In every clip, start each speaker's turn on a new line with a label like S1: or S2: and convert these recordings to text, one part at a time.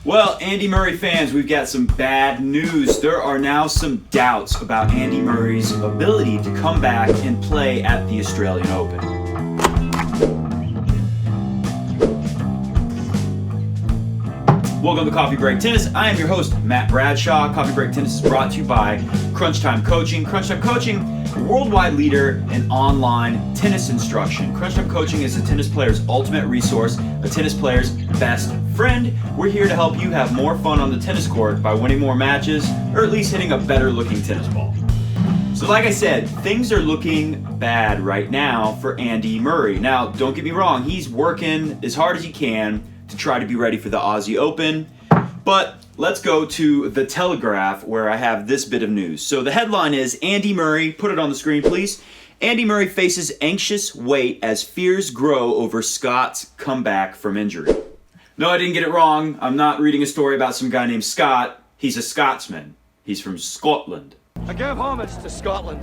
S1: Well, Andy Murray fans, we've got some bad news. There are now some doubts about Andy Murray's ability to come back and play at the Australian Open. Welcome to Coffee Break Tennis. I am your host, Matt Bradshaw. Coffee Break Tennis is brought to you by Crunch Time Coaching. Crunch Time Coaching, a worldwide leader in online tennis instruction. Crunch Time Coaching is a tennis player's ultimate resource, a tennis player's best friend. We're here to help you have more fun on the tennis court by winning more matches, or at least hitting a better looking tennis ball. So like I said, things are looking bad right now for Andy Murray. Now, don't get me wrong, he's working as hard as he can to try to be ready for the Aussie Open. But let's go to The Telegraph, where I have this bit of news. So the headline is, Andy Murray, put it on the screen please. Andy Murray faces anxious wait as fears grow over Scott's comeback from injury. No, I didn't get it wrong. I'm not reading a story about some guy named Scott. He's a Scotsman. He's from Scotland.
S2: I give homage to Scotland.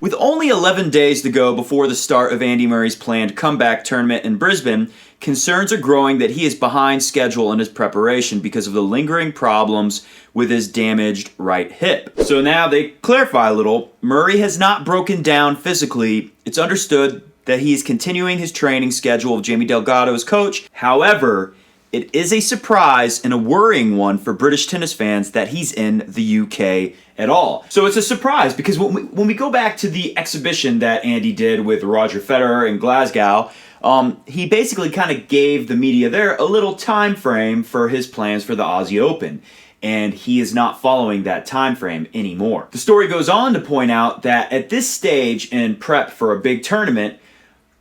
S1: With only 11 days to go before the start of Andy Murray's planned comeback tournament in Brisbane, concerns are growing that he is behind schedule in his preparation because of the lingering problems with his damaged right hip. So now they clarify a little. Murray has not broken down physically. It's understood that he is continuing his training schedule with Jamie Delgado as coach. However, it is a surprise and a worrying one for British tennis fans that he's in the UK at all. So it's a surprise because when we go back to the exhibition that Andy did with Roger Federer in Glasgow, he basically kind of gave the media there a little time frame for his plans for the Aussie Open. And he is not following that time frame anymore. The story goes on to point out that at this stage in prep for a big tournament,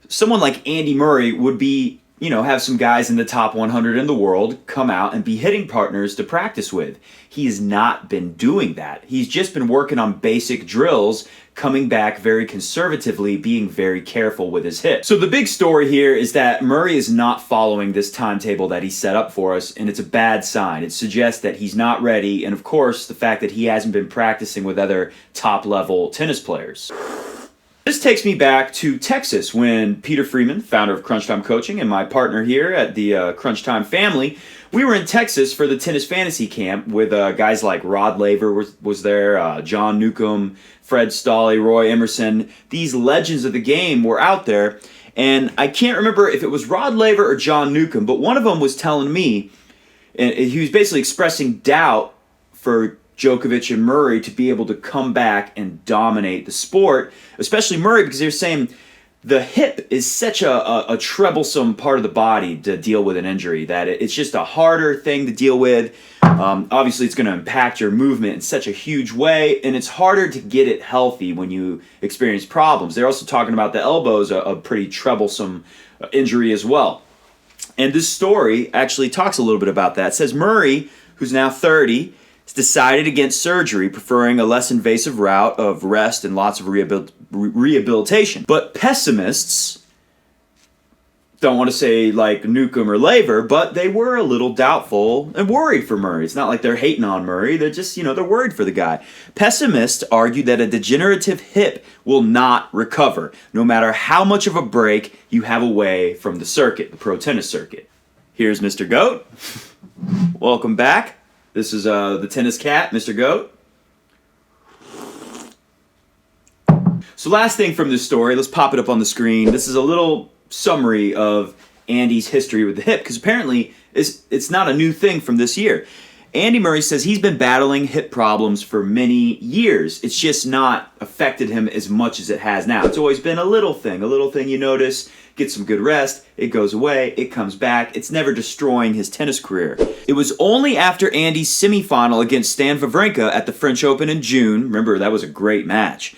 S1: someone like Andy Murray would be, have some guys in the top 100 in the world come out and be hitting partners to practice with. He has not been doing that. He's just been working on basic drills, coming back very conservatively, being very careful with his hip. So the big story here is that Murray is not following this timetable that he set up for us, and it's a bad sign. It suggests that he's not ready, and of course, the fact that he hasn't been practicing with other top-level tennis players. This takes me back to Texas when Peter Freeman, founder of Crunch Time Coaching, and my partner here at the Crunch Time family, we were in Texas for the tennis fantasy camp with guys like Rod Laver was there, John Newcombe, Fred Stolle, Roy Emerson. These legends of the game were out there, and I can't remember if it was Rod Laver or John Newcombe, but one of them was telling me, and he was basically expressing doubt for Djokovic and Murray to be able to come back and dominate the sport, especially Murray, because they're saying the hip is such a troublesome part of the body to deal with an injury that it's just a harder thing to deal with. Obviously, it's going to impact your movement in such a huge way, and it's harder to get it healthy when you experience problems. They're also talking about the elbows, a pretty troublesome injury as well. And this story actually talks a little bit about that. It says Murray, who's now 30, has decided against surgery, preferring a less invasive route of rest and lots of rehabilitation. But pessimists don't want to say like Newcombe or Laver, but they were a little doubtful and worried for Murray. It's not like they're hating on Murray. They're just, they're worried for the guy. Pessimists argue that a degenerative hip will not recover, no matter how much of a break you have away from the circuit, the pro tennis circuit. Here's Mr. Goat. Welcome back. This is the tennis cat, Mr. Goat. So last thing from this story, let's pop it up on the screen. This is a little summary of Andy's history with the hip, because apparently it's not a new thing from this year. Andy Murray says he's been battling hip problems for many years. It's just not affected him as much as it has now. It's always been a little thing you notice, get some good rest, it goes away, it comes back. It's never destroying his tennis career. It was only after Andy's semifinal against Stan Wawrinka at the French Open in June, remember that was a great match,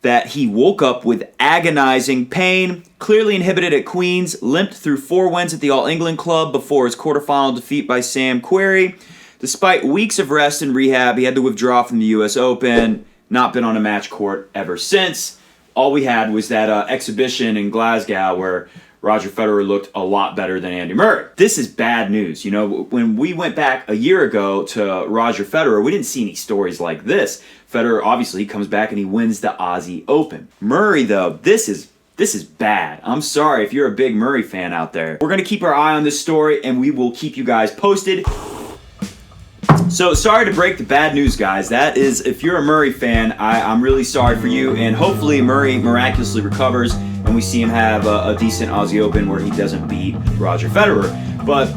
S1: that he woke up with agonizing pain, clearly inhibited at Queen's, limped through 4 wins at the All England Club before his quarterfinal defeat by Sam Querrey. Despite weeks of rest and rehab, he had to withdraw from the US Open, not been on a match court ever since. All we had was that exhibition in Glasgow where Roger Federer looked a lot better than Andy Murray. This is bad news. When we went back a year ago to Roger Federer, we didn't see any stories like this. Federer, obviously, comes back and he wins the Aussie Open. Murray, though, this is bad. I'm sorry if you're a big Murray fan out there. We're going to keep our eye on this story, and we will keep you guys posted. So sorry to break the bad news, guys. That is, if you're a Murray fan, I'm really sorry for you, and hopefully Murray miraculously recovers and we see him have a decent Aussie Open where he doesn't beat Roger Federer. But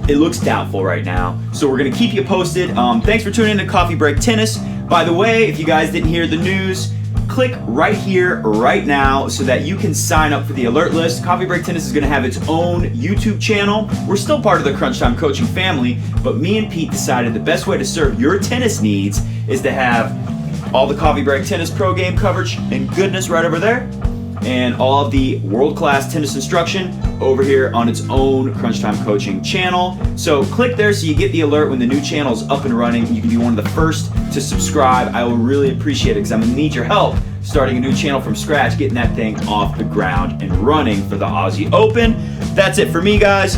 S1: it looks doubtful right now, so we're going to keep you posted. Thanks for tuning in to Coffee Break Tennis. By the way, if you guys didn't hear the news, click right here, right now, so that you can sign up for the alert list. Coffee Break Tennis is going to have its own YouTube channel. We're still part of the Crunch Time Coaching family, but me and Pete decided the best way to serve your tennis needs is to have all the Coffee Break Tennis pro game coverage and goodness right over there, and all of the world-class tennis instruction over here on its own Crunch Time Coaching channel. So click there so you get the alert when the new channel is up and running. You can be one of the first to subscribe. I will really appreciate it because I'm going to need your help starting a new channel from scratch, getting that thing off the ground and running for the Aussie Open. That's it for me, guys.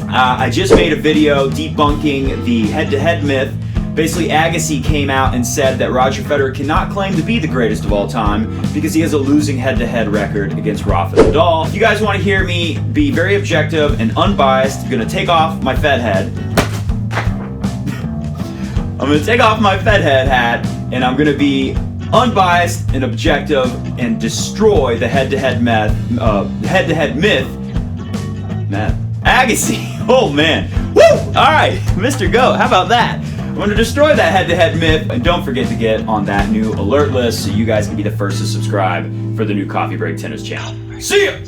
S1: I just made a video debunking the head-to-head myth. Basically, Agassi came out and said that Roger Federer cannot claim to be the greatest of all time because he has a losing head-to-head record against Rafa Nadal. If you guys want to hear me be very objective and unbiased, I'm going to take off my Fed head. I'm going to take off my Fed head hat, and I'm going to be unbiased and objective and destroy the head-to-head myth. Agassi. Oh, man. Woo! All right, Mr. Goat. How about that? I'm going to destroy that head-to-head myth, and don't forget to get on that new alert list so you guys can be the first to subscribe for the new Coffee Break Tennis channel. See ya!